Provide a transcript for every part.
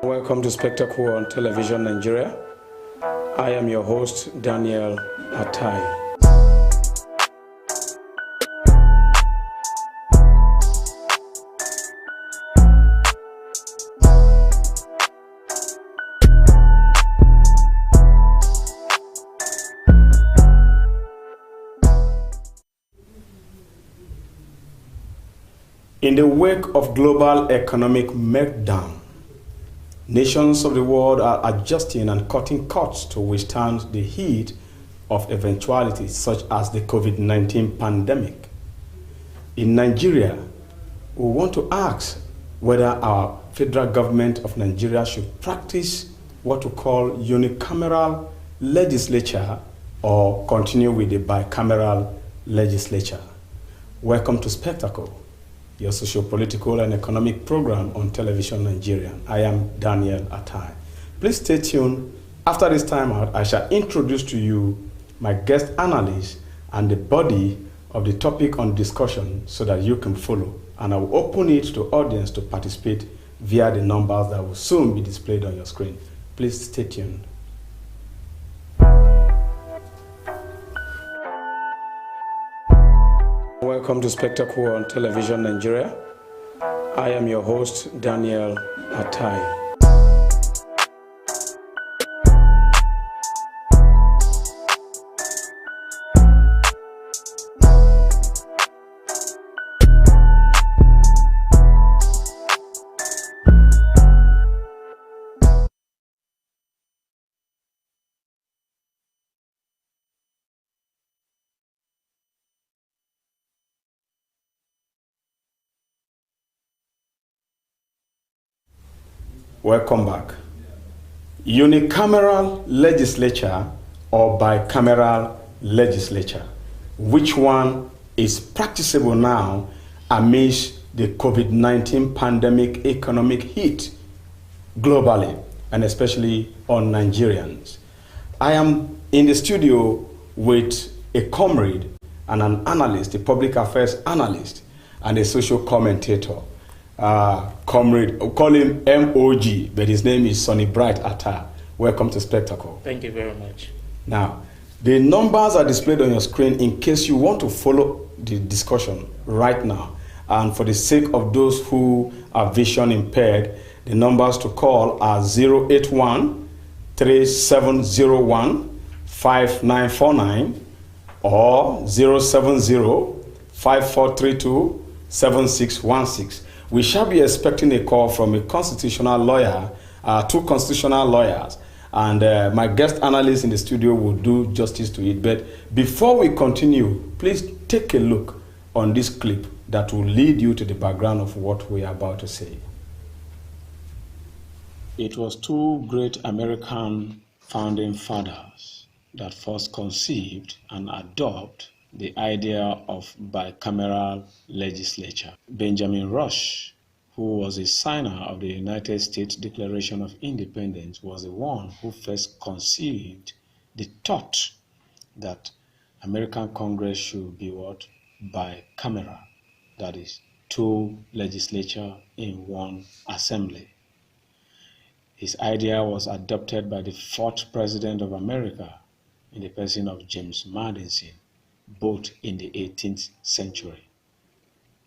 Welcome to Spectacle on Television Nigeria. I am your host, Daniel Atai. In the wake of global economic meltdown, nations of the world are adjusting and cutting cuts to withstand the heat of eventualities such as the COVID-19 pandemic. In Nigeria, we want to ask whether our federal government of Nigeria should practice what we call unicameral legislature or continue with the bicameral legislature. Welcome to Spectacle, your socio-political and economic program on Television Nigeria. I am Daniel Atai. Please stay tuned. After this time out, I shall introduce to you my guest analyst and the body of the topic on discussion so that you can follow. And I will open it to audience to participate via the numbers that will soon be displayed on your screen. Please stay tuned. Welcome to Spectacle on Television Nigeria. I am your host, Daniel Atai. Welcome back. Unicameral legislature or bicameral legislature? Which one is practicable now amidst the COVID-19 pandemic economic hit globally and especially on Nigerians? I am in the studio with a comrade and an analyst, a public affairs analyst and a social commentator. Comrade, call him MOG, but his name is Sonny Bright Atta. Welcome to Spectacle. Thank you very much. Now, the numbers are displayed on your screen in case you want to follow the discussion right now. And for the sake of those who are vision impaired, the numbers to call are 081-3701-5949 or 070-5432-7616. We shall be expecting a call from a constitutional lawyer, two constitutional lawyers, and my guest analyst in the studio will do justice to it. But before we continue, please take a look on this clip that will lead you to the background of what we are about to say. It was two great American founding fathers that first conceived and adopted the idea of bicameral legislature. Benjamin Rush, who was a signer of the United States Declaration of Independence, was the one who first conceived the thought that American Congress should be what? Bicameral. That is, two legislatures in one assembly. His idea was adopted by the fourth president of America in the person of James Madison, both in the 18th century.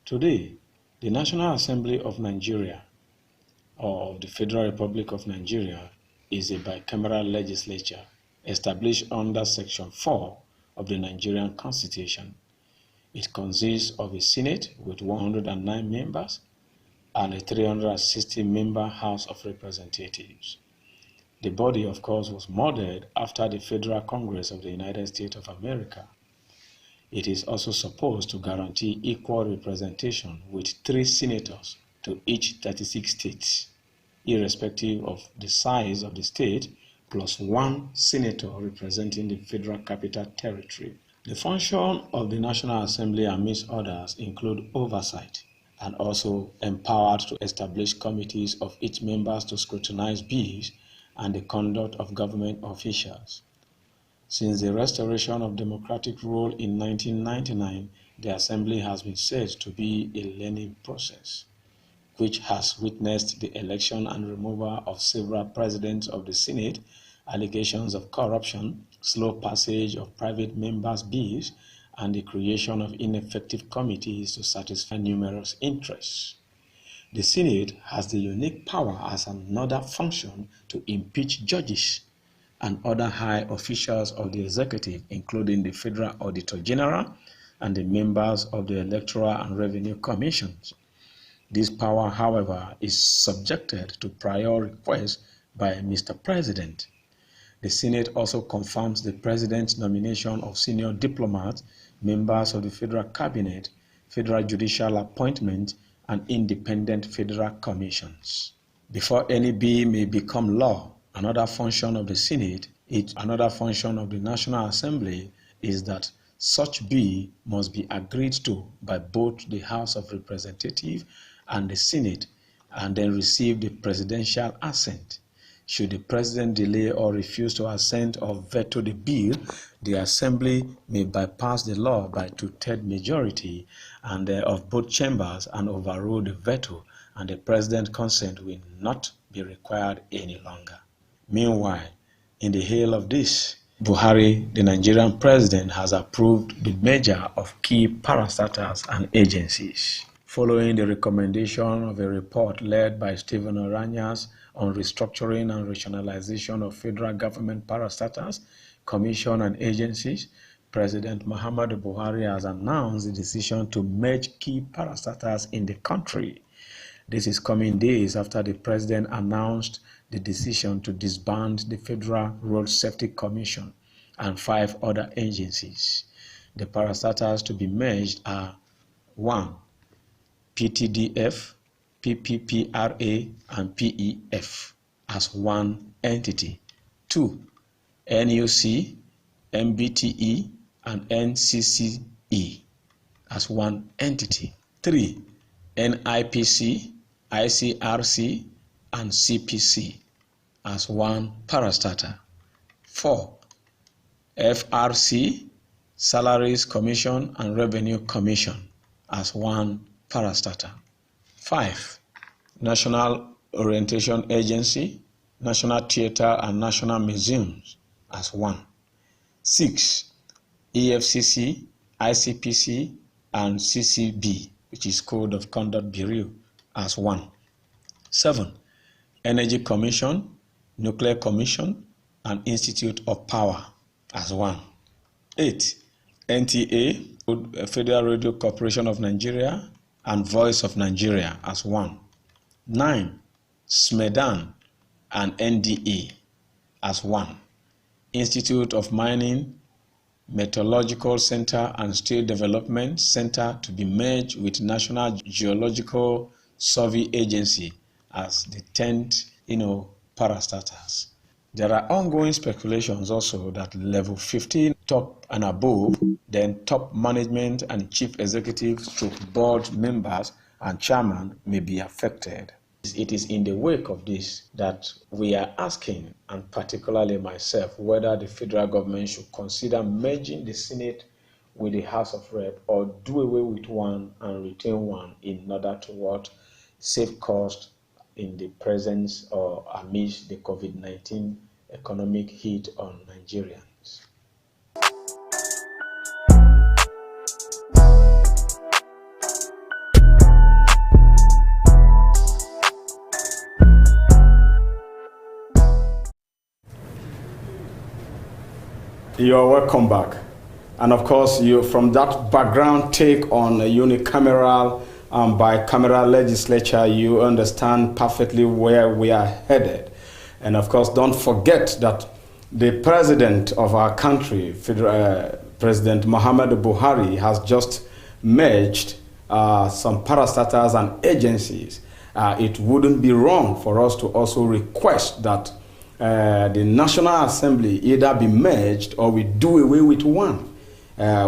Today, the National Assembly of Nigeria, or of the Federal Republic of Nigeria, is a bicameral legislature established under Section 4 of the Nigerian Constitution. It consists of a Senate with 109 members and a 360-member House of Representatives. The body, of course, was modeled after the Federal Congress of the United States of America. It is also supposed to guarantee equal representation with 3 senators to each 36 states, irrespective of the size of the state, plus 1 senator representing the Federal Capital Territory. The function of the National Assembly, amidst others, include oversight and also empowered to establish committees of each members to scrutinize bills and the conduct of government officials. Since the restoration of democratic rule in 1999, the Assembly has been said to be a learning process. which has witnessed the election and removal of several presidents of the Senate, allegations of corruption, slow passage of private members' bills, and the creation of ineffective committees to satisfy numerous interests. The Senate has the unique power as another function to impeach judges and other high officials of the executive, including the Federal Auditor General and the members of the Electoral and Revenue Commissions. This power, however, is subjected to prior request by Mr. President. The Senate also confirms the President's nomination of senior diplomats, members of the Federal Cabinet, Federal Judicial appointment, and independent federal commissions. Before any bill may become law, another function of the Senate, another function of the National Assembly is that such bill must be agreed to by both the House of Representatives and the Senate, and then receive the presidential assent. Should the President delay or refuse to assent or veto the bill, the Assembly may bypass the law by two-thirds majority of both chambers and overrule the veto, and the President's consent will not be required any longer. Meanwhile, in the hail of this, Buhari, the Nigerian President, has approved the merger of key parastatals and agencies. Following the recommendation of a report led by Stephen Oranyas on restructuring and rationalization of federal government parastatals, commission and agencies, President Muhammadu Buhari has announced the decision to merge key parastatals in the country. This is coming days after the President announced the decision to disband the Federal Road Safety Commission and 5 other agencies. The parastatals to be merged are 1. PTDF, PPPRA, and PEF as one entity. 2. NUC, MBTE, and NCCE as one entity. 3. NIPC, ICRC, and CPC as one parastatal. 4. FRC, Salaries Commission and Revenue Commission as one parastatal. 5. National Orientation Agency, National Theatre and National Museums as one. 6. EFCC, ICPC, and CCB, which is Code of Conduct Bureau, as one. 7. Energy Commission, Nuclear Commission, and Institute of Power as one. 8. NTA, Federal Radio Corporation of Nigeria, and Voice of Nigeria as one. 9. SMEDAN and NDA as one. Institute of Mining, Meteorological Center and State Development Center to be merged with National Geological Survey Agency as the 10th, parastatals. There are ongoing speculations also that level 15 top and above, then top management and chief executives to board members and chairman may be affected. It is in the wake of this that we are asking, and particularly myself, whether the federal government should consider merging the Senate with the House of Rep or do away with one and retain one in order to save cost in the presence or amidst the COVID-19 economic hit on Nigerians. You're welcome back. And of course, you from that background take on a unicameral and bicameral legislature, you understand perfectly where we are headed. And of course, don't forget that the president of our country, President Muhammadu Buhari, has just merged some parastatals and agencies. It wouldn't be wrong for us to also request that the National Assembly either be merged or we do away with one.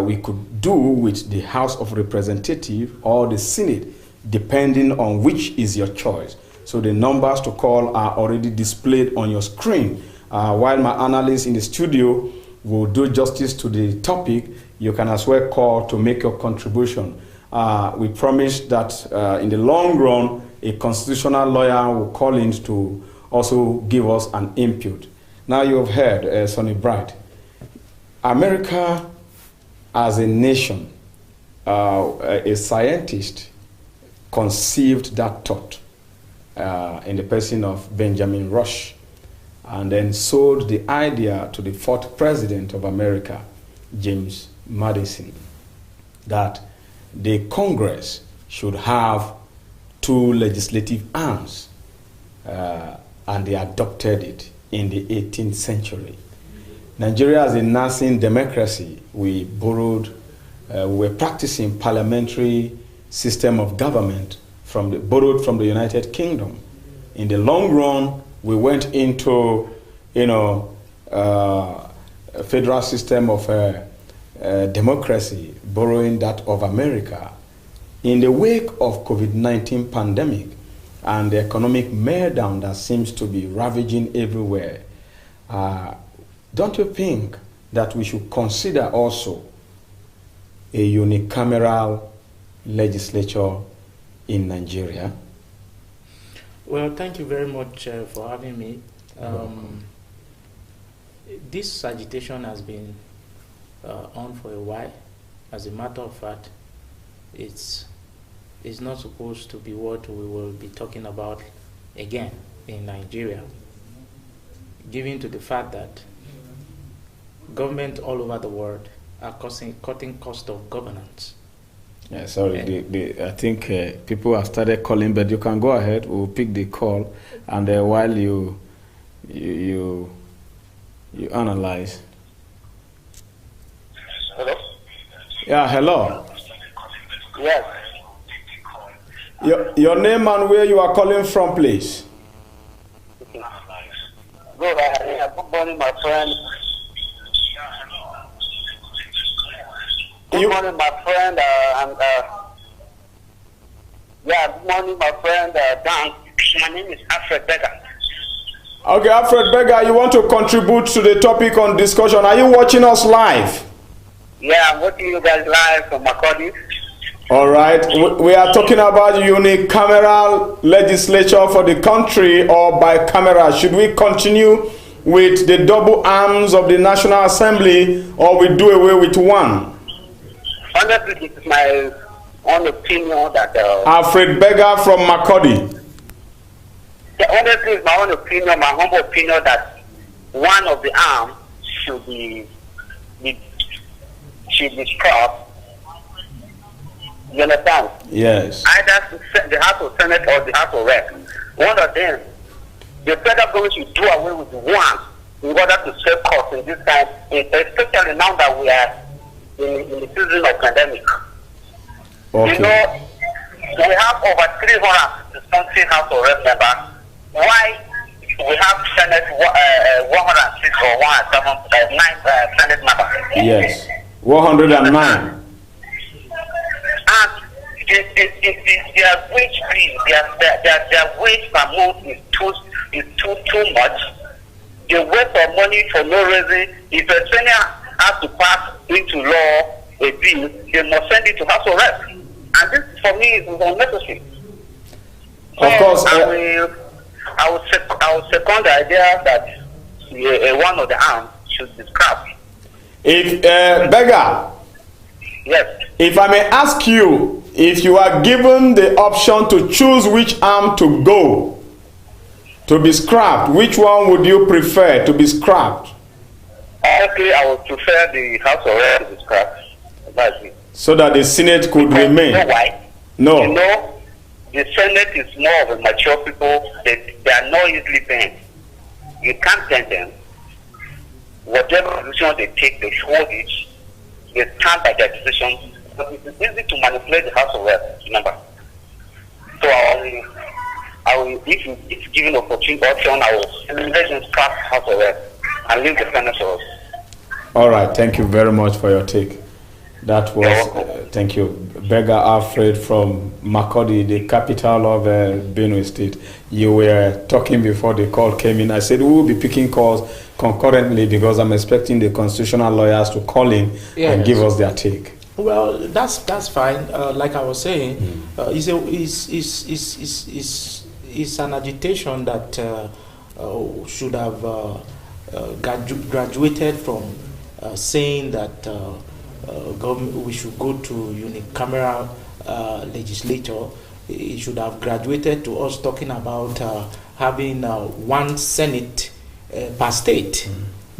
We could do with the House of Representatives or the Senate, depending on which is your choice. So the numbers to call are already displayed on your screen. While my analysts in the studio will do justice to the topic, you can as well call to make your contribution. We promise that in the long run, a constitutional lawyer will call in to also give us an input. Now you have heard, Sonny Bright, America as a nation, a scientist conceived that thought in the person of Benjamin Rush, and then sold the idea to the fourth president of America, James Madison, that the Congress should have two legislative arms, and they adopted it in the 18th century. Nigeria as a nascent democracy, we borrowed, we were practicing parliamentary system of government borrowed from the United Kingdom. In the long run, we went into, a federal system of democracy, borrowing that of America. In the wake of COVID-19 pandemic and the economic meltdown that seems to be ravaging everywhere, don't you think that we should consider also a unicameral legislature in Nigeria? Well, thank you very much for having me. This agitation has been on for a while. As a matter of fact, it's not supposed to be what we will be talking about again in Nigeria, given to the fact that government all over the world are cutting cost of governance. Yeah, sorry, I think people have started calling, but you can go ahead. We'll pick the call, and while you analyze. Hello? Yeah, hello. Yes. Your name and where you are calling from, please. Good morning, my friend. Good morning, my friend. Good morning, my friend. Dan. My name is Alfred Beggar. Okay, Alfred Beggar, you want to contribute to the topic on discussion. Are you watching us live? Yeah, I'm watching you guys live from Macaulay. All right. We are talking about unicameral legislature for the country or bicameral. Should we continue with the double arms of the National Assembly, or we do away with one? Honestly, it is my own opinion that... Alfred Beggar from Macaulay. Honestly, it's my own opinion, my humble opinion, that one of the arms should be scrapped. You understand? Yes. Either the House of Senate or the House of Rep. One of them. The federal government should do away with one in order to save costs in this time, especially now that we are in the season of pandemic. Okay. You know, we have over 360 House of Rep members. Why we have Senate 106 or 107, 9 Senate members? Yes. 109. And their wage bill, their wage per month is too much. The waste of money for no reason. If a senator has to pass into law a bill, they must send it to House of Rep. And this, for me, is unnecessary. Of course. I will second the idea that one of the arms should be scrapped. If Beggar, yes. If I may ask you, if you are given the option to choose which arm to go to be scrapped, which one would you prefer to be scrapped? Honestly, I would prefer the House of Rep to be scrapped. That's it. So that the Senate could remain. You know why? No. You know, the Senate is more of a mature people. They are not easily bent. You can't bend them. Whatever decision they take, they hold it. They stand by their decision. But it is easy to manipulate the House of Rep, remember. So I will, if given opportunity option, I will let them scrap House of Rep and leave the senators. All right, thank you very much for your take. That was, thank you, Beggar Alfred from Macaulay, the capital of Benue State. You were talking before the call came in. I said we will be picking calls concurrently because I'm expecting the constitutional lawyers to call in and give us their take. Well, that's fine. Like I was saying, it's an agitation that should have graduated from saying that government, we should go to unicameral legislature. It should have graduated to us talking about having one Senate per state,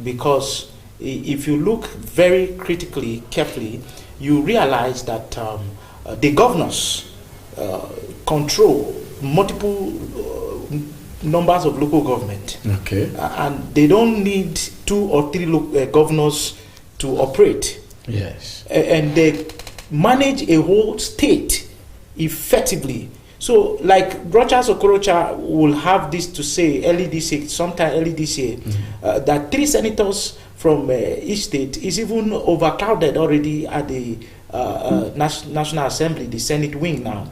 because if you look very critically, carefully, you realize that the governors control multiple numbers of local government. Okay. And they don't need 2 or 3 governors to operate. Yes. And they manage a whole state effectively. So, like Rochas Okorocha will have this to say early this year, sometime early this year, that 3 senators from each state is even overcrowded already at the National Assembly, the Senate wing now.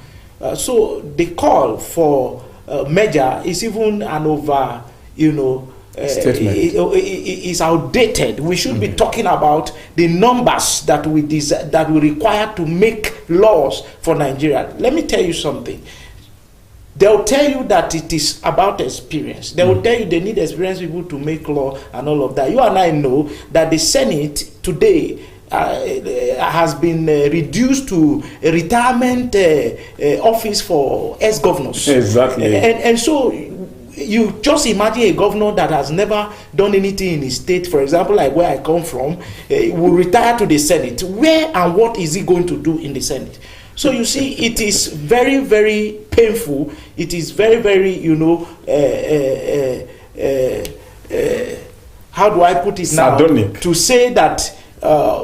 So the call for merger is even an over, statement. Is outdated. We should be talking about the numbers that we require to make laws for Nigeria. Let me tell you something. They'll tell you that it is about experience. They will tell you they need experienced people to make law and all of that. You and I know that the Senate today has been reduced to a retirement office for ex-governors. Exactly. And so you just imagine a governor that has never done anything in his state, for example, like where I come from, will retire to the Senate. Where and what is he going to do in the Senate? So you see, it is very, very painful. It is very, very, how do I put it now? Sardonic. To say that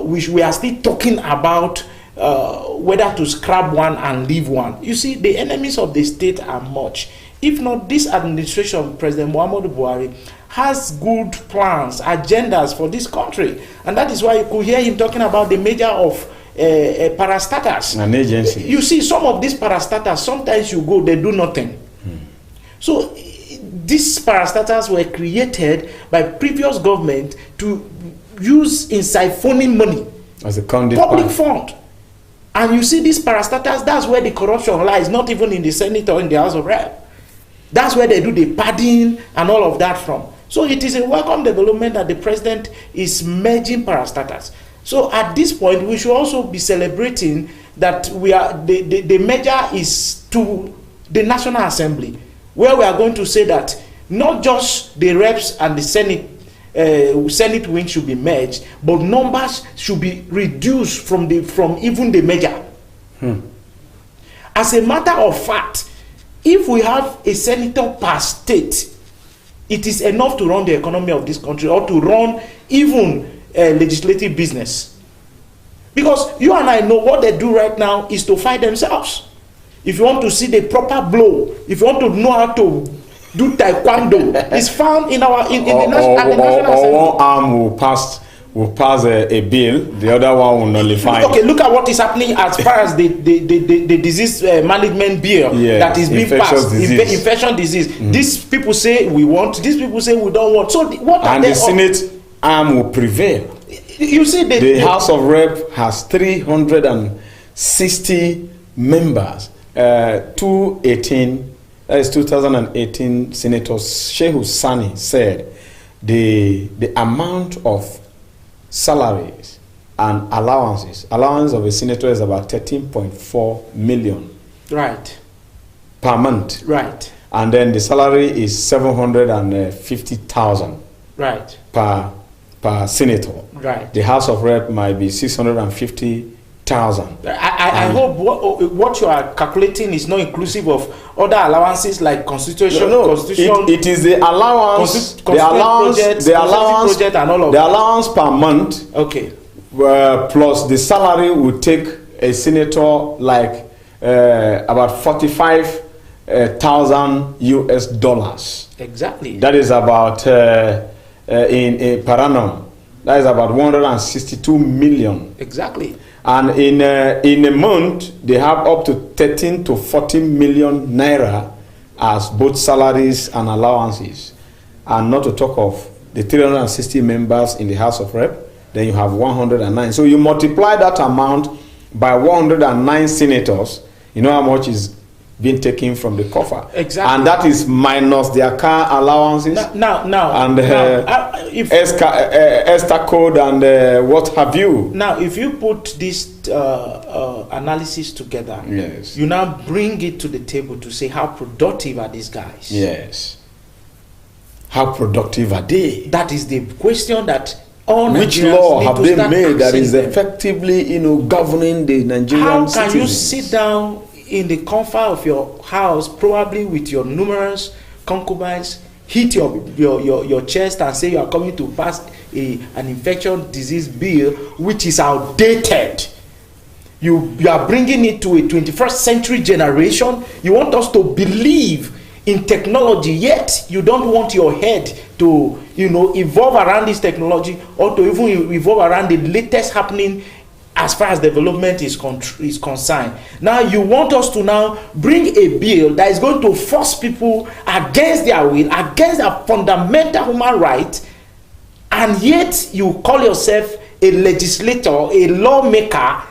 we are still talking about whether to scrap one and leave one. You see, the enemies of the state are much. If not, this administration, President Muhammadu Buhari, has good plans, agendas for this country. And that is why you could hear him talking about the major of parastatals. An agency. You see, some of these parastatals, sometimes you go, they do nothing. So these parastatals were created by previous government to use in siphoning money as a conduit public fund. And you see these parastatals, that's where the corruption lies, not even in the Senate or in the House of Rep. That's where they do the padding and all of that from. So it is a welcome development that the president is merging parastatals. So at this point, we should also be celebrating that the merger is to the National Assembly, where we are going to say that not just the reps and the Senate wing should be merged, but numbers should be reduced from even the merger. As a matter of fact, if we have a senator per state, it is enough to run the economy of this country or to run even legislative business. Because you and I know what they do right now is to fight themselves. If you want to see the proper blow, if you want to know how to do taekwondo, it's found in the National Assembly. One arm will pass a bill, the other one will nullify. Okay, look at what is happening as far as the disease management bill that is being passed. Infection disease. These people say we want, these people say we don't want. So what are the Senate arm will prevail. You see, the House of Rep has 360 members. 2018 Senator Shehu Sani said the amount of salaries and allowance of a senator is about 13.4 million right per month, right, and then the salary is 750,000 right per senator. Right. The House of Rep might be 650,000. I hope what you are calculating is not inclusive of other allowances like constitution. It is the allowance, the allowance project and all of the allowance per month. Okay. Plus the salary will take a senator like about $45,000 US. Exactly. That is about in per annum. That is about 162 million. Exactly. And in a month, they have up to 13 to 14 million naira as both salaries and allowances. And not to talk of the 360 members in the House of Rep, then you have 109. So you multiply that amount by 109 senators, you know how much is being taken from the coffer. Exactly. And that is minus their car allowances. And ESTA code and what have you. Now, if you put this analysis together, yes, you now bring it to the table to say how productive are these guys? Yes. How productive are they? That is the question that all which Nigerians law need have to they start made that is them. effectively, governing the Nigerian How can citizens? you sit down in the comfort of your house, probably with your numerous concubines, hit your chest and say you are coming to pass an infectious disease bill which is outdated? You are bringing it to a 21st century generation. You want us to believe in technology, yet you don't want your head to evolve around this technology, or to even evolve around the latest happening as far as development is concerned. Now you want us to now bring a bill that is going to force people against their will, against their fundamental human right, and yet you call yourself a legislator, a lawmaker,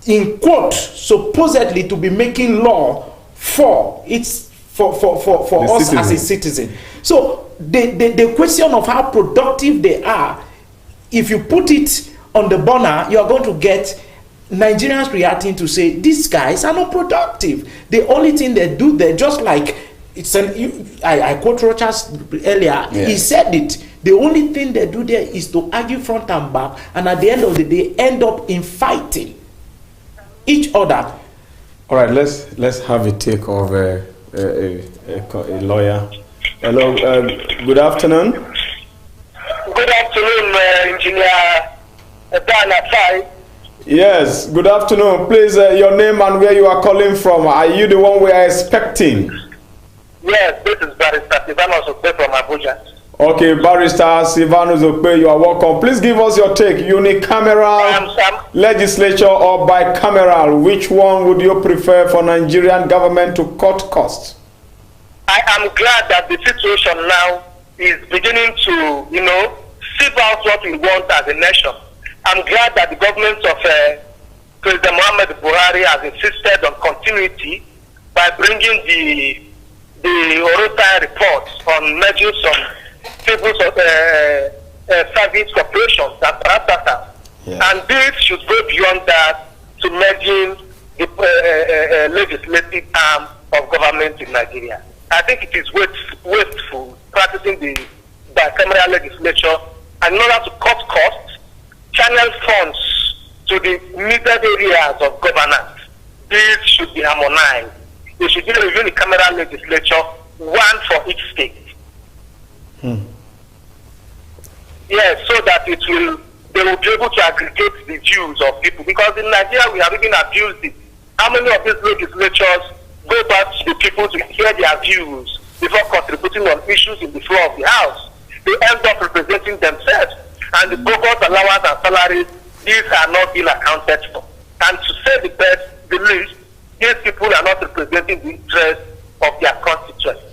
in quote, supposedly to be making law for us citizen. As a citizen. So the question of how productive they are, if you put it on the burner, you are going to get Nigerians reacting to say these guys are not productive. The only thing they do, they're just like I quote Rochas earlier. Yes. He said it. The only thing they do there is to argue front and back, and at the end of the day, end up in fighting each other. All right, let's have a take of a lawyer. Hello, good afternoon. Good afternoon, Engineer Dan. Yes, good afternoon. Please, your name and where you are calling from. Are you the one we are expecting? Yes, this is Barrister Silvanus Okpe from Abuja. Okay, Barrister Silvanus Okpe, you are welcome. Please give us your take. Unicameral legislature or bicameral? Which one would you prefer for Nigerian government to cut costs? I am glad that the situation now is beginning to, sieve out what we want as a nation. I'm glad that the government of President Muhammad Buhari has insisted on continuity by bringing the Orota report on merging some people's service corporations and parastatals. Yeah. And this should go beyond that to merging the legislative arm of government in Nigeria. I think it is wasteful practicing the bicameral legislature, and in order to cut costs, channel funds to the needed areas of governance. This should be harmonized. There should be a unicameral legislature, one for each state. Yes, so that they will be able to aggregate the views of people. Because in Nigeria, we have even abused it. How many of these legislatures go back to the people to hear their views before contributing on issues in the floor of the House? They end up representing themselves. And the bogus allowance and salaries, these are not being accounted for. And to say the least, these people are not representing the interests of their constituents.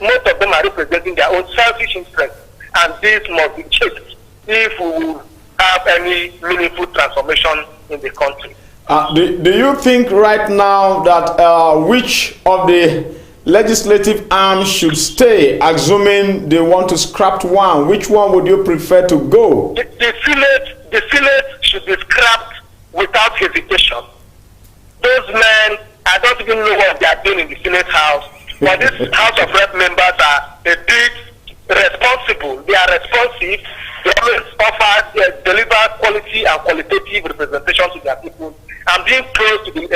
Most of them are representing their own selfish interests. And this must be checked if we will have any meaningful transformation in the country. Do you think right now that which of the legislative arms should stay, assuming they want to scrap one? Which one would you prefer to go? The Senate should be scrapped without hesitation. Those men, I don't even know what they are doing in the Senate House, but these House of Rep members are a bit responsible. They are responsive. They always offer, deliver quality and qualitative representation to their people, and being close to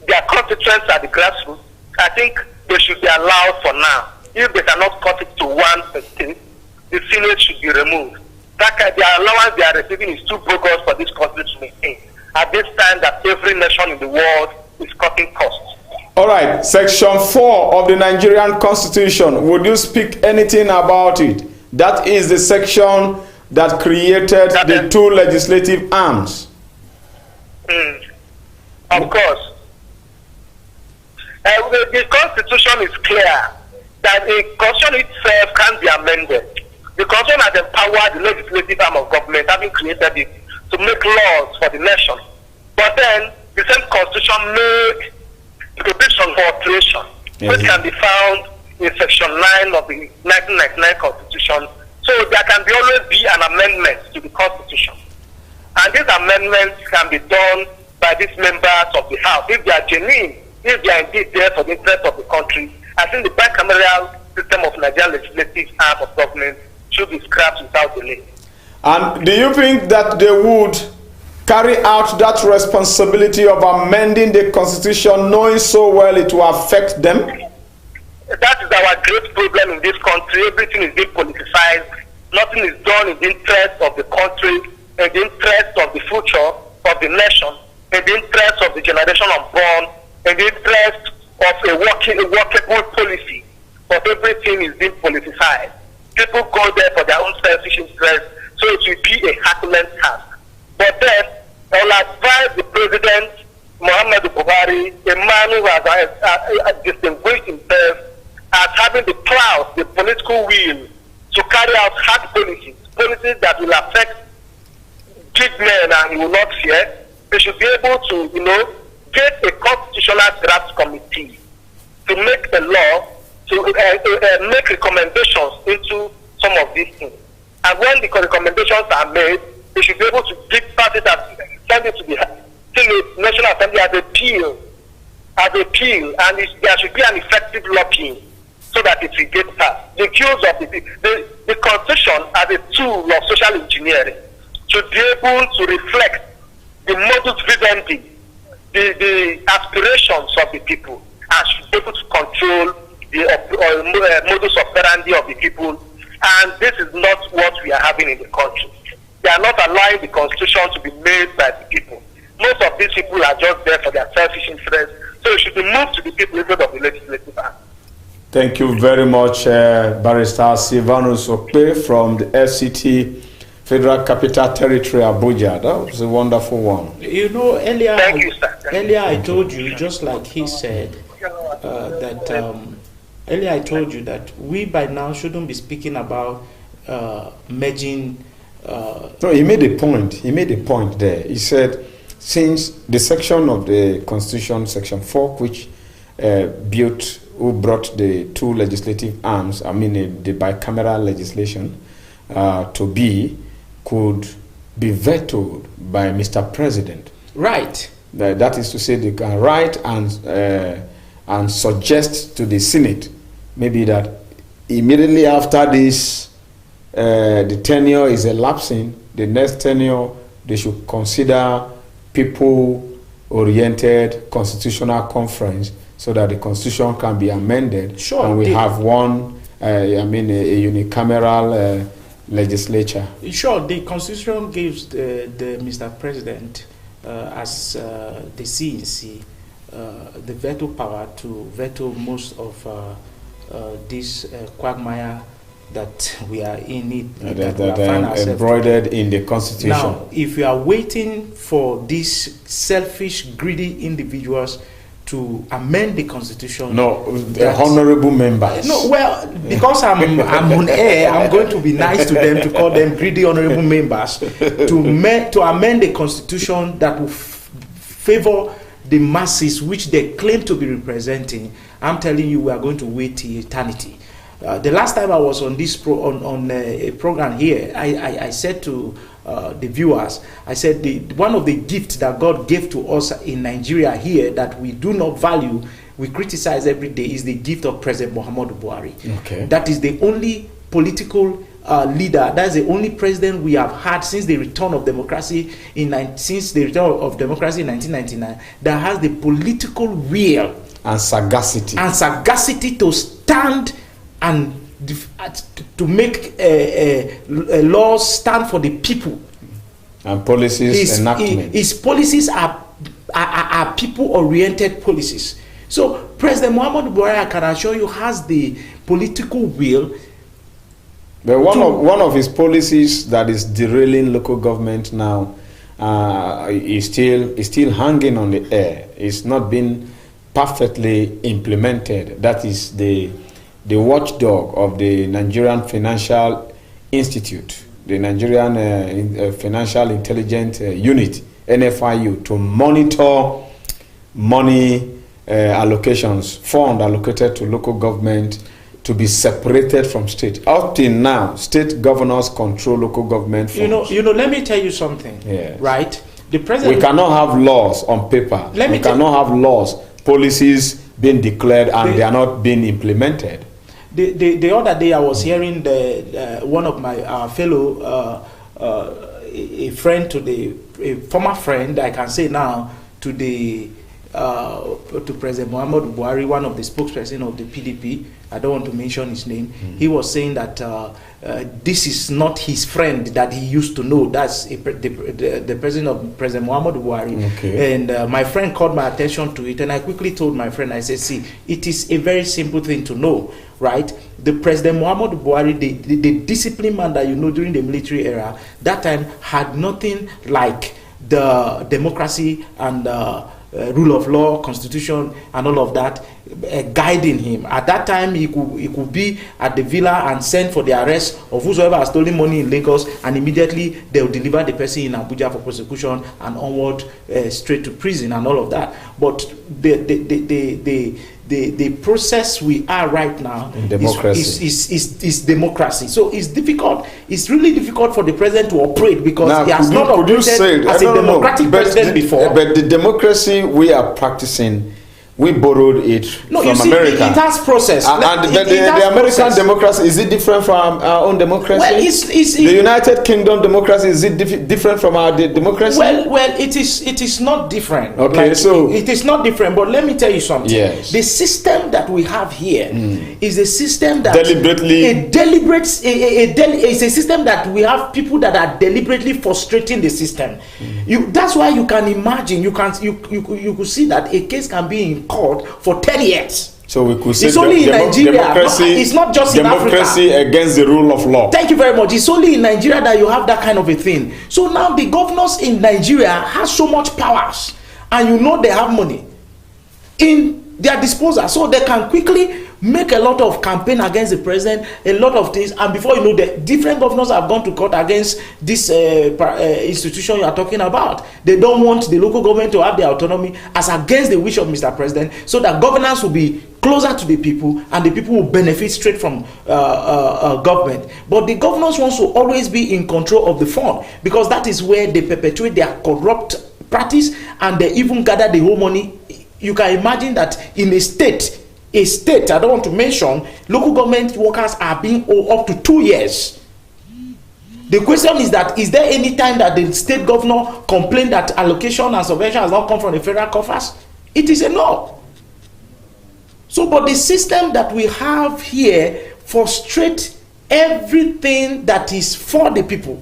their constituents at the grassroots. I think they should be allowed for now. If they cannot cut it to one state, the Senate should be removed. The allowance they are receiving is too bogus for this country to maintain at this time that every nation in the world is cutting costs. All right, Section 4 of the Nigerian Constitution, would you speak anything about it? That is the section that created the two legislative arms. Of course. The Constitution is clear that the Constitution itself can be amended. The Constitution has empowered the legislative arm of government, having created it, to make laws for the nation. But then the same constitution made provision for alteration, which can be found in section 9 of the 1999 constitution. So there can always be an amendment to the constitution. And these amendments can be done by these members of the House. If they are genuine, if they are indeed there for the interest of the country, I think the bicameral system of Nigerian legislative arm of government should be scrapped without delay. And do you think that they would carry out that responsibility of amending the constitution knowing so well it will affect them? That is our great problem in this country. Everything is being politicized. Nothing is done in the interest of the country, in the interest of the future of the nation, in the interest of the generation unborn, in the interest of a workable policy. But everything is being politicized. People go there for their own selfish interest, so it will be a Herculean task. But then, I will advise the President, Muhammadu Buhari, a man who has distinguished himself as having the clout, the political will to carry out hard policies that will affect big men and he will not fear. They should be able to, get a constitutional draft committee to make a law, to make recommendations into some of these things. And when the recommendations are made, they should be able to pass it and send it to the National Assembly as a bill, and there should be an effective lobbying so that it will get passed. The views of the Constitution as a tool of social engineering should be able to reflect the modus vivendi, the aspirations of the people, and should be able to control the modus operandi of the people. And this is not what we are having in the country. They are not allowing the constitution to be made by the people. Most of these people are just there for their selfish interests. So it should be moved to the people instead of the legislative act. Thank you very much, Barrister Silvanus Okpe from the FCT, Federal Capital Territory, Abuja. That was a wonderful one. Earlier, Thank you, sir. Earlier I told you, just like he said, earlier I told you that we by now shouldn't be speaking about merging. No, he made a point. He made a point there. He said, since the section of the Constitution, Section 4, which brought the two legislative arms, the bicameral legislation, to be, could be vetoed by Mr. President. Right. That is to say, they can write and suggest to the Senate, maybe that immediately after this, the tenure is elapsing, the next tenure, they should consider people-oriented constitutional conference so that the constitution can be amended. Sure, and we have one, a unicameral legislature. Sure, the constitution gives the Mr. President as the CNC the veto power to veto most of this quagmire that we are in it, that are embroidered in the constitution. Now, if you are waiting for these selfish, greedy individuals to amend the constitution, no, the honorable members. No, well, because I'm on air, I'm going to be nice to them to call them greedy honorable members to amend the constitution that will favor the masses which they claim to be representing. I'm telling you, we are going to wait till eternity. The last time I was on this a program here, I said to the viewers, I said one of the gifts that God gave to us in Nigeria here that we do not value, we criticize every day, is the gift of President Muhammadu Buhari. Okay. That is the only political leader, that's the only president we have had since the return of democracy in 1999 that has the political will and sagacity to stand and to make laws stand for the people. And policies enactment. His policies are people-oriented policies. So President Muhammadu Buhari, I can assure you, has the political will. But one of his policies that is derailing local government now is still hanging on the air. It's not been perfectly implemented. That is the watchdog of the Nigerian Financial Institute, the Nigerian Financial Intelligence Unit, NFIU, to monitor money allocations, fund allocated to local government to be separated from state. Up till now, state governors control local government funds. You know. Let me tell you something. Yes. Right. The president. We cannot have laws on paper. We cannot have laws, policies being declared and they are not being implemented. The other day I was hearing one of my fellow a friend to a former friend, I can say now, to President Muhammadu Buhari, one of the spokesperson of the PDP. I don't want to mention his name. He was saying that this is not his friend that he used to know. That's the president of President Muhammadu Buhari. Okay. And my friend called my attention to it, and I quickly told my friend, I said, see, it is a very simple thing to know, right? The President Muhammadu Buhari, the discipline man that you know during the military era, that time had nothing like the democracy and rule of law, constitution, and all of that guiding him. At that time, he could be at the villa and send for the arrest of whosoever has stolen money in Lagos, and immediately they will deliver the person in Abuja for prosecution and onward straight to prison and all of that. But the process we are right now is democracy. So it's difficult. It's really difficult for the president to operate because now, he has not operated as a democratic president before. But the democracy we are practicing, we borrowed it from America. It has process. And the American democracy, is it different from our own democracy? Well, the United Kingdom democracy, is it different from our democracy? Well, it is not different. Okay, like, so it is not different. But let me tell you something. Yes. The system that we have here is a system that deliberately it's a system that we have people that are deliberately frustrating the system. That's why you can imagine. You could see that a case can be in court for 10 years. So we could say it's only in Nigeria. It's not just in Africa. Democracy against the rule of law. Thank you very much. It's only in Nigeria that you have that kind of a thing. So now the governors in Nigeria have so much powers, and you know they have money in their disposal, so they can quickly make a lot of campaign against the president, a lot of things, and before you know, the different governors have gone to court against this institution you are talking about. They don't want the local government to have their autonomy as against the wish of Mr. President, so that governance will be closer to the people and the people will benefit straight from government. But the governors want to always be in control of the fund, because that is where they perpetuate their corrupt practice, and they even gather the whole money. You can imagine that in a state, I don't want to mention, local government workers are being owed up to 2 years. The question is that, is there any time that the state governor complained that allocation and subvention has not come from the federal coffers? It is a no. So, but the system that we have here frustrates everything that is for the people.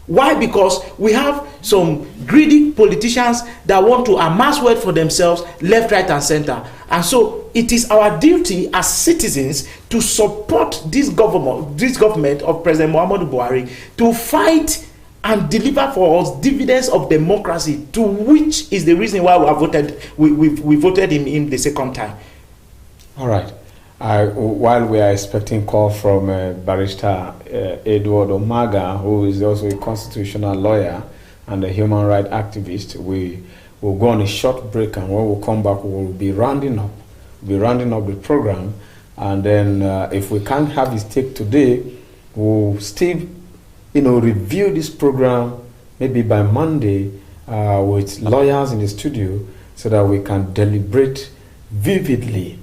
Why? Because we have some greedy politicians that want to amass wealth for themselves, left, right, and center. And so it is our duty as citizens to support this government of President Muhammadu Buhari to fight and deliver for us dividends of democracy, to which is the reason why we voted him in the second time. All right. While we are expecting call from Barrister Edward Omaga, who is also a constitutional lawyer and a human rights activist, we will go on a short break, and when we come back, we will be rounding up the program. And then if we can't have his take today, we'll still, review this program maybe by Monday with lawyers in the studio, so that we can deliberate vividly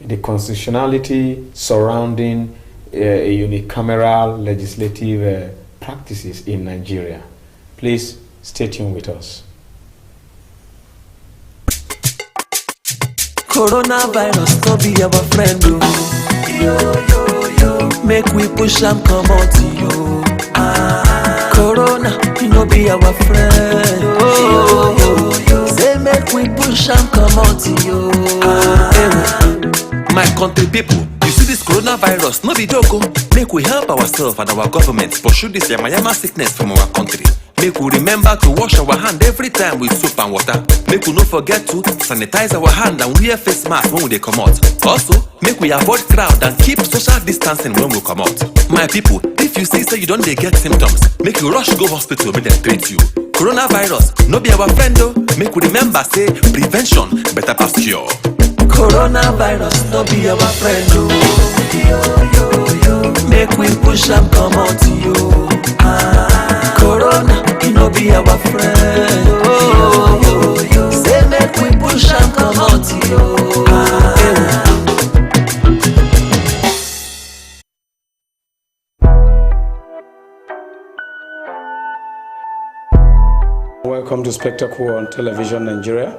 the constitutionality surrounding a unicameral legislative practices in Nigeria. Please stay tuned with us. Coronavirus no be our friend, yo. Make we push am come out, yo. Corona, no be our friend, yo. Say make we push am come out, yo. My country people, you see this coronavirus, no be joke. Make we help ourselves and our government pursue this yamayama sickness from our country. Make we remember to wash our hand every time with soap and water. Make we not forget to sanitize our hand and wear face mask when we come out. Also, make we avoid crowd and keep social distancing when we come out. My people, if If you see say you don't dey get symptoms, make you rush go hospital make dem treat you. Coronavirus no be our friend o. Make we remember say prevention better pass cure. Coronavirus no be our friend o. Make we push am comot yo. Corona e no be our friend o. Say make we push am comot yo. Welcome to Spectacle on Television Nigeria.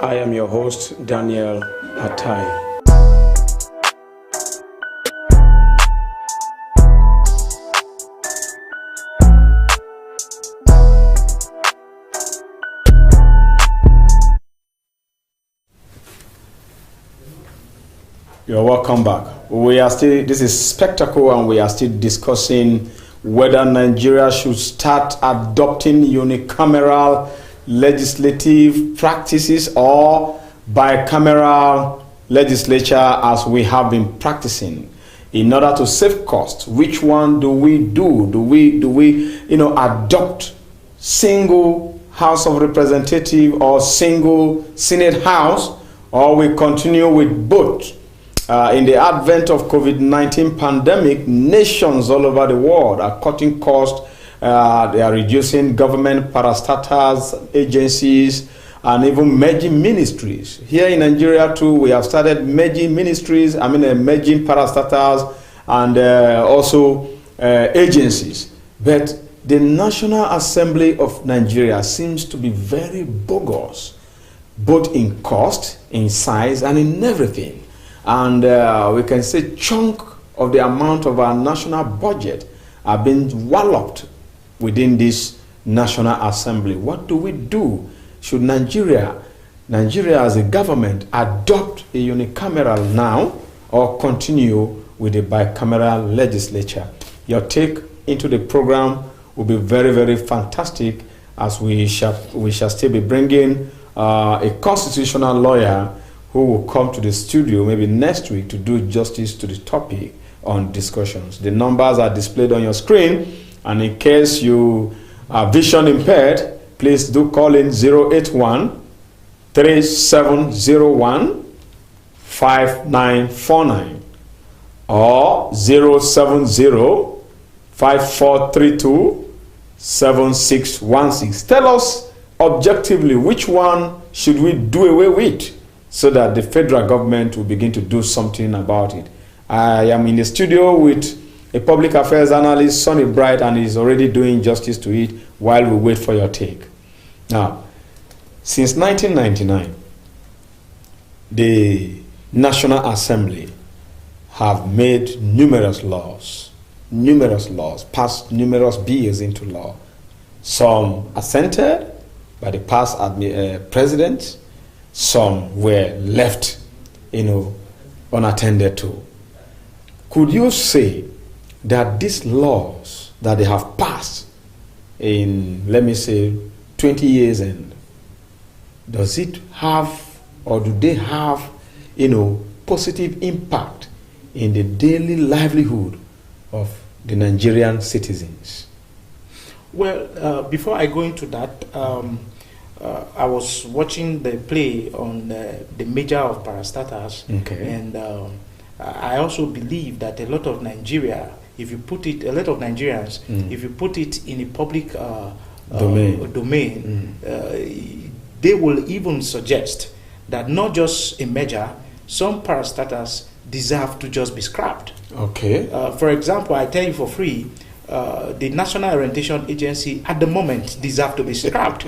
I am your host, Daniel Atai. You're welcome back. This is Spectacle, and we are still discussing whether Nigeria should start adopting unicameral legislative practices or bicameral legislature as we have been practicing in order to save costs. Which one do we do? Do we adopt single House of Representative or single Senate House, or we continue with both? In the advent of COVID-19 pandemic, nations all over the world are cutting costs. They are reducing government parastatals, agencies, and even merging ministries. Here in Nigeria too, we have started merging ministries, merging parastatals and also agencies. But the National Assembly of Nigeria seems to be very bogus, both in cost, in size, and in everything. And we can say chunk of the amount of our national budget are being walloped within this National Assembly. What do we do? Should Nigeria as a government adopt a unicameral now or continue with a bicameral legislature? Your take into the program will be very, very fantastic, as we shall still be bringing a constitutional lawyer who will come to the studio maybe next week to do justice to the topic on discussions. The numbers are displayed on your screen, and in case you are vision impaired, please do call in 081-3701-5949 or 070-5432-7616. Tell us objectively which one should we do away with, so that the federal government will begin to do something about it. I am in the studio with a public affairs analyst, Sonny Bright, and he's already doing justice to it while we wait for your take. Now, since 1999, the National Assembly have made numerous laws, passed numerous bills into law. Some assented by the past president, some were left, unattended to. Could you say that these laws that they have passed in, let me say, 20 years, and does it have, or do they have, positive impact in the daily livelihood of the Nigerian citizens? Well, before I go into that, I was watching the play on the major of parastatals, okay. And I also believe that a lot of Nigerians, if you put it in a public domain, they will even suggest that not just a measure, some parastatals deserve to just be scrapped. Okay. For example, I tell you for free, the National Orientation Agency at the moment deserve to be scrapped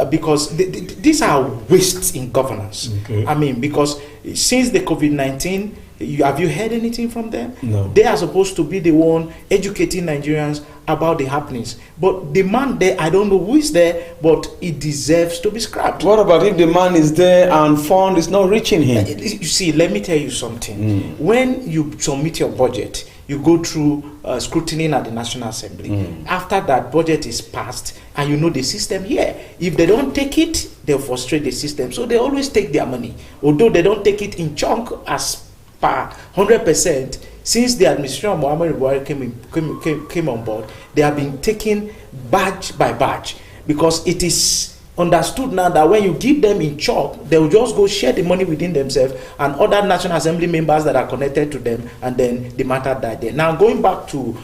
because these are wastes in governance. Okay. Because since the COVID-19, have you heard anything from them? No. They are supposed to be the one educating Nigerians about the happenings. But the man there, I don't know who is there, but it deserves to be scrapped. What about if the man is there and fund is not reaching him? You see, let me tell you something. When you submit your budget, you go through scrutiny at the National Assembly. After that budget is passed, and you know the system here, if they don't take it, they'll frustrate the system. So they always take their money. Although they don't take it in chunk as per 100%, since the administration of Muhammadu Buhari came on board, they have been taken batch by batch, because it is understood now that when you give them in chop, they will just go share the money within themselves and other National Assembly members that are connected to them, and then the matter died there. Now, going back to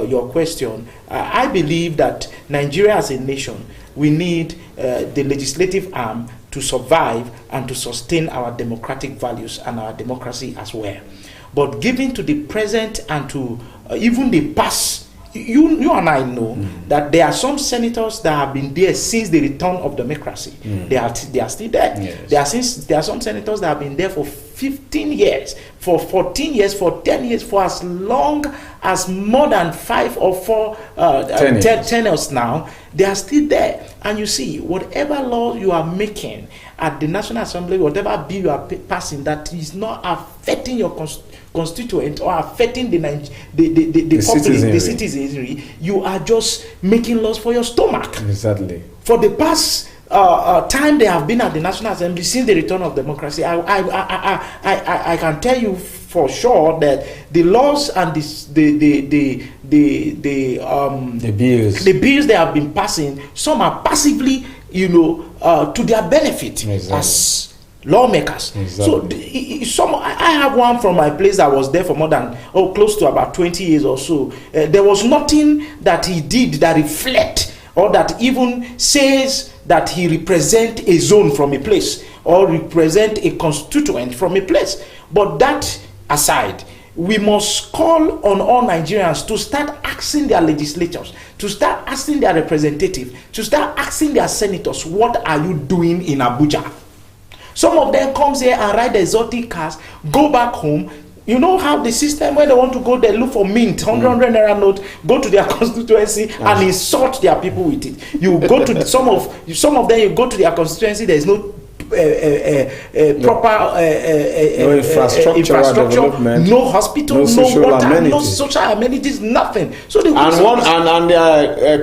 your question, I believe that Nigeria as a nation, we need the legislative arm to survive and to sustain our democratic values and our democracy as well. But given to the present and to even the past, you and I know that there are some senators that have been there since the return of democracy. They are still there. Yes. There are some senators that have been there for 15 years, for 14 years, for 10 years, for as long as more than 5 or 4 tenures now. They are still there. And you see, whatever law you are making at the National Assembly, whatever bill you are passing that is not affecting your constituent or affecting the citizenry, you are just making laws for your stomach. Exactly. For the past time they have been at the National Assembly since the return of democracy, I can tell you for sure that the laws and the bills they have been passing, some are passively, to their benefit as lawmakers. Exactly. So I have one from my place that was there for more than close to about 20 years or so. There was nothing that he did that reflect or that even says that he represent a zone from a place or represent a constituent from a place. But that aside, we must call on all Nigerians to start asking their legislators, to start asking their representatives, to start asking their senators, what are you doing in Abuja? Some of them comes here and ride exotic cars, go back home. You know how the system, when they want to go, they look for mint, 100 naira note, go to their constituency and insult their people with it. You go to some of them, you go to their constituency, there is no proper infrastructure, no hospital, no water, no social amenities, nothing. So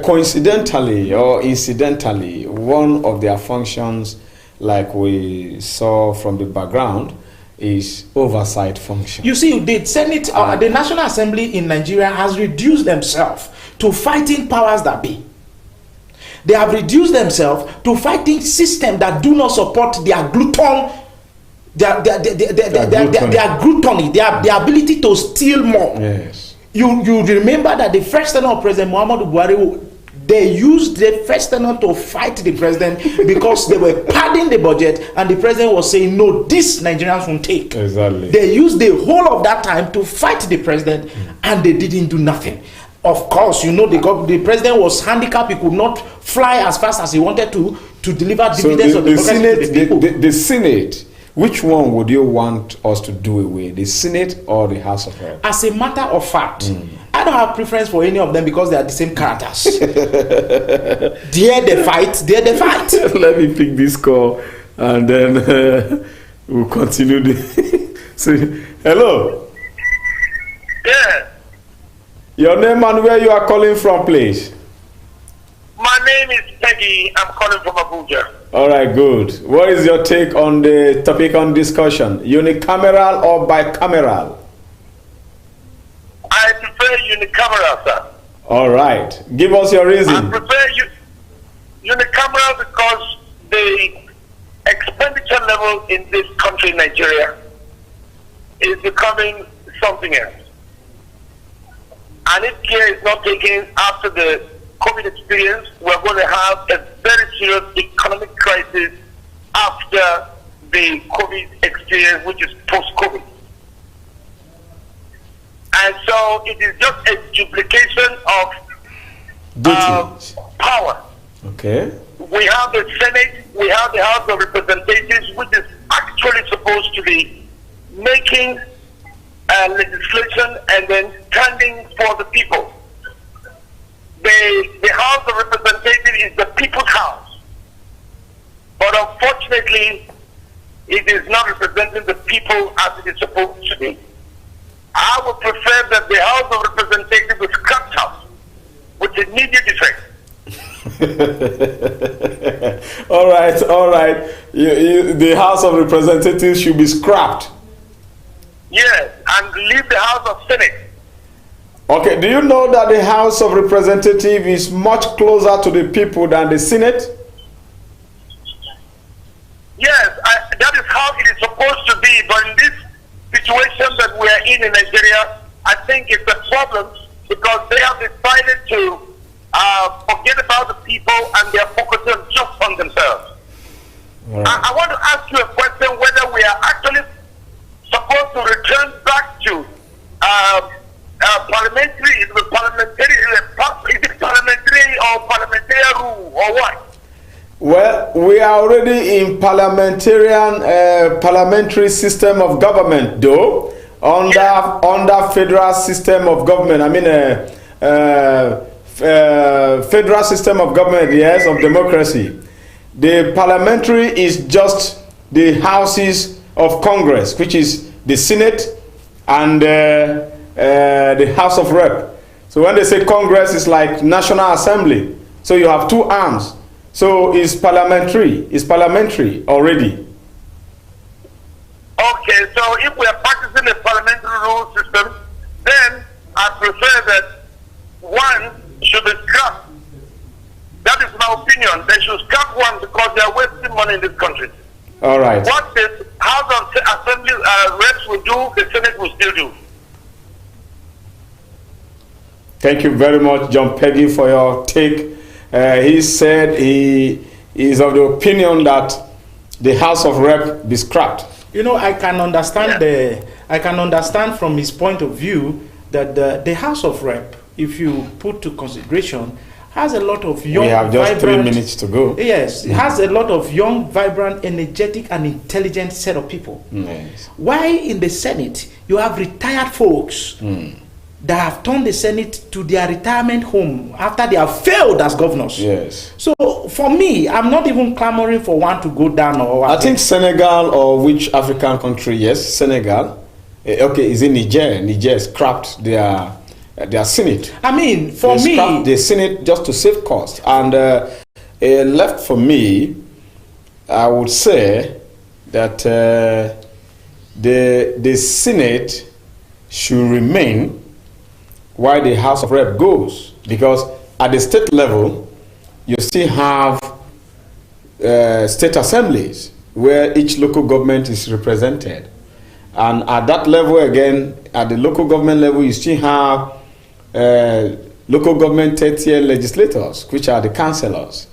coincidentally or incidentally, one of their functions, like we saw from the background, is oversight function. You see, the Senate, the National Assembly in Nigeria has reduced themselves to fighting powers that be. They have reduced themselves to fighting systems that do not support their gluttony, their ability to steal more. Yes. You remember that the first tenure of President Muhammadu Buhari, they used the first tenure to fight the president because they were padding the budget and the president was saying, no, this Nigerians won't take. Exactly. They used the whole of that time to fight the president and they didn't do nothing. Of course, the president was handicapped. He could not fly as fast as he wanted to deliver dividends of democracy to the people. The Senate, which one would you want us to do away, the Senate or the House of Reps? As a matter of fact, I don't have preference for any of them because they are the same characters. There they fight. Let me pick this call and then we'll continue. So, hello. Yeah. Your name and where you are calling from, please. My name is Peggy. I'm calling from Abuja. All right, good. What is your take on the topic on discussion? Unicameral or bicameral? I prefer unicameral, sir. All right. Give us your reason. I prefer unicameral because the expenditure level in this country, Nigeria, is becoming something else. And if care is not taken after the COVID experience, we're going to have a very serious economic crisis after the COVID experience, which is post-COVID. And so it is just a duplication of power. Okay. We have the Senate, we have the House of Representatives, which is actually supposed to be making legislation and then standing for the people. The House of Representatives is the people's house. But unfortunately, it is not representing the people as it is supposed to be. I would prefer that the House of Representatives was scrapped out with immediate effect. All right. The House of Representatives should be scrapped. Yes, and leave the House of Senate. Okay, do you know that the House of Representatives is much closer to the people than the Senate? Yes, that is how it is supposed to be. But in this situation that we are in Nigeria, I think it's a problem because they have decided to forget about the people and they are focusing just on themselves. Right. I want to ask you a question whether we are actually supposed to return back to parliamentary, is it parliamentary or parliamentary rule or what? Well, we are already in parliamentary system of government, though under federal system of government. I mean, federal system of government, yes, of democracy. The parliamentary is just the houses of Congress, which is the Senate and the House of Rep. So when they say Congress, it's like National Assembly. So you have two arms. So it's parliamentary already. Okay, so if we are practicing the parliamentary rule system, then I prefer that one should be scrapped. That is my opinion. They should scrap one because they are wasting money in this country. All right. What the House of Assembly reps will do, the Senate will still do. Thank you very much, John Peggy, for your take. He said he is of the opinion that the House of Rep be scrapped. You know, I can understand from his point of view that the House of Rep, if you put to consideration, has a lot of young, we have just vibrant, 3 minutes to go. Yes, it has a lot of young, vibrant, energetic, and intelligent set of people. Yes. Why in the Senate you have retired folks that have turned the Senate to their retirement home after they have failed as governors? Yes. So for me, I'm not even clamoring for one to go down or what. I think Senegal or which African country? Yes, Senegal. Okay, is it Niger? Niger scrapped their Senate. I mean, for they scrapped the Senate just to save cost. And left for me, I would say that the Senate should remain while the House of Rep goes, because at the state level you still have state assemblies where each local government is represented, and at that level again, at the local government level, you still have local government third-tier legislators, which are the councillors.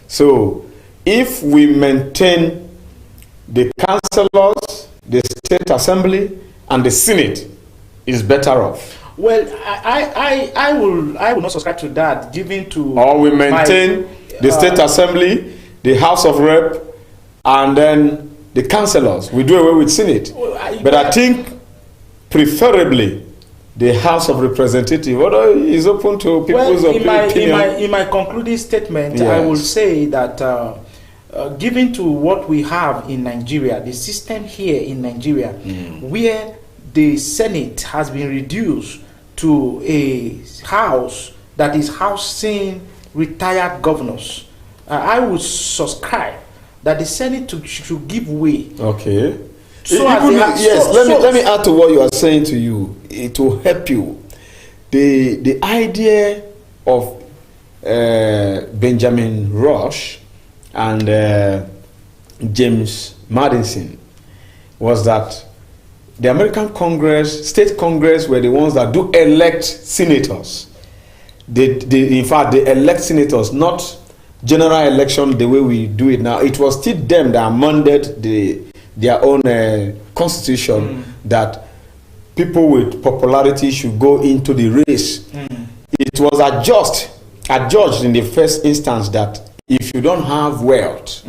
So if we maintain the councillors, the state assembly, and the Senate, is better off. Well, I will not subscribe to that, given to... Or we maintain the state assembly, the House of Rep, and then the councillors. We do away with Senate. But I think, preferably, the House of Representatives, although is open to people's opinion. In my concluding statement, yes. I will say that given to what we have in Nigeria, the system here in Nigeria, where the Senate has been reduced to a house that is housing retired governors, I would subscribe that the Senate should give way. Okay. So let me add to what you are saying to you. It will help you. The idea of Benjamin Rush and James Madison was that the American Congress, state Congress, were the ones that do elect senators. In fact, they elect senators, not general election the way we do it now. It was still them that amended their own constitution that people with popularity should go into the race. It was adjudged in the first instance that if you don't have wealth,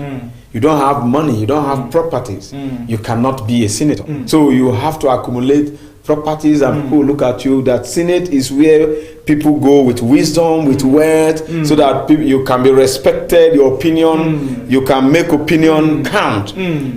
you don't have money, you don't have properties, you cannot be a senator. So you have to accumulate properties, and people look at you. That Senate is where people go with wisdom, with wealth, so that you can be respected, your opinion, you can make opinion count.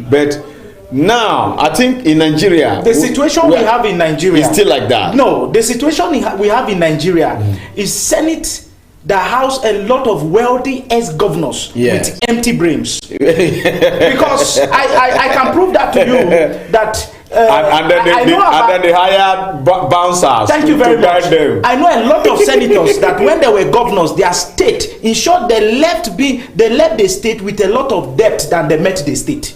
But now, I think in Nigeria, the situation we have in Nigeria is still like that. No, the situation we have in Nigeria is Senate that house a lot of wealthy ex-governors with empty brains. Because I can prove that to you, that and then they hired bouncers Thank you very to much. guide them. I know a lot of senators that when they were governors, their state, in short, they left the state with a lot of debt than they met the state.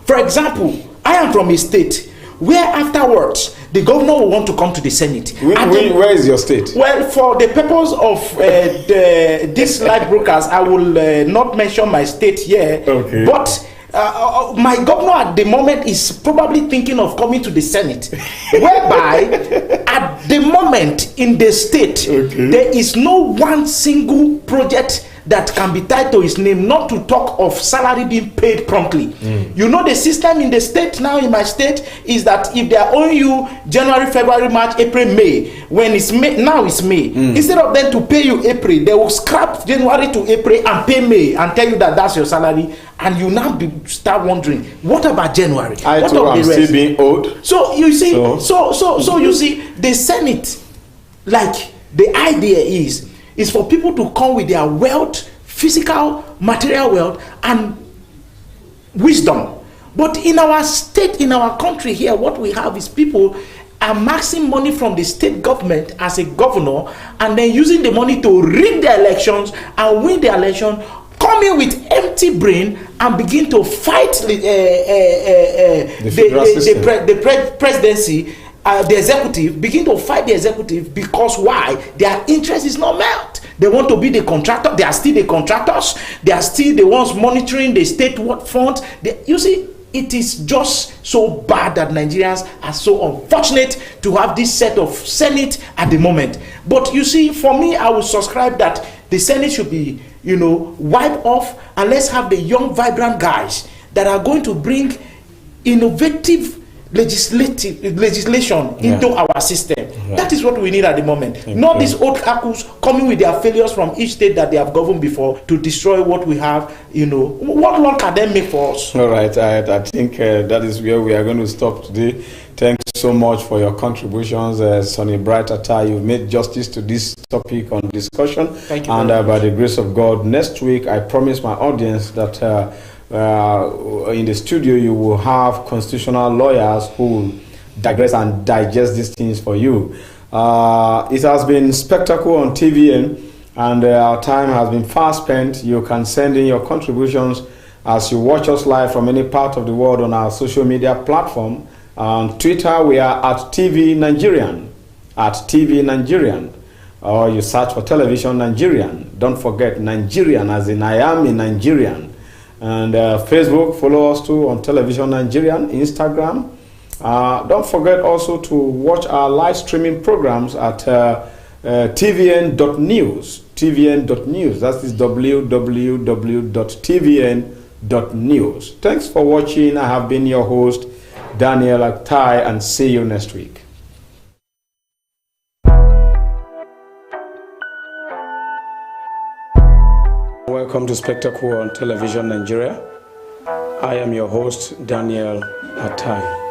For example, I am from a state where afterwards the governor will want to come to the Senate. Where is your state? Well, for the purpose of these light brokers, I will not mention my state here. Okay. But my governor at the moment is probably thinking of coming to the Senate, whereby at the moment in the state, there is no one single project that can be tied to his name, not to talk of salary being paid promptly. You know, the system in the state now, in my state, is that if they are owing you January, February, March, April, May, when it's May, now it's May, instead of them to pay you April, they will scrap January to April and pay May and tell you that that's your salary, and you now start wondering, what about January? I'm still being owed. So you see, so you see, the Senate, like, the idea is for people to come with their wealth, physical, material wealth, and wisdom. But in our state, in our country here, what we have is people amassing money from the state government as a governor, and then using the money to rig the elections and win the election, coming with empty brain and begin to fight the presidency. The executive begin to fight the executive because why? Their interest is not met. They want to be the contractor. They are still the contractors. They are still the ones monitoring the state funds. You see, it is just so bad that Nigerians are so unfortunate to have this set of Senate at the moment. But you see, for me, I will subscribe that the Senate should be, wiped off, and let's have the young, vibrant guys that are going to bring innovative legislation into our system. That is what we need at the moment. Not these old kakus coming with their failures from each state that they have governed before to destroy what we have. What long can they make for us? All right, I think that is where we are going to stop today. Thanks so much for your contributions, Sonny Bright Atai. You've made justice to this topic on discussion. Thank you. And by the grace of God, next week I promise my audience that in the studio you will have constitutional lawyers who will digress and digest these things for you. It has been spectacle on TVN, and our time has been fast spent. You can send in your contributions as you watch us live from any part of the world on our social media platform. On Twitter, we are at TV Nigerian, or you search for Television Nigerian. Don't forget Nigerian, as in I am a Nigerian. And Facebook, follow us too on Television Nigerian, Instagram. Don't forget also to watch our live streaming programs at tvn.news. tvn.news. That is www.tvn.news. Thanks for watching. I have been your host, Daniel Atai, and see you next week. Welcome to Spectacle on Television Nigeria. I am your host, Daniel Atai.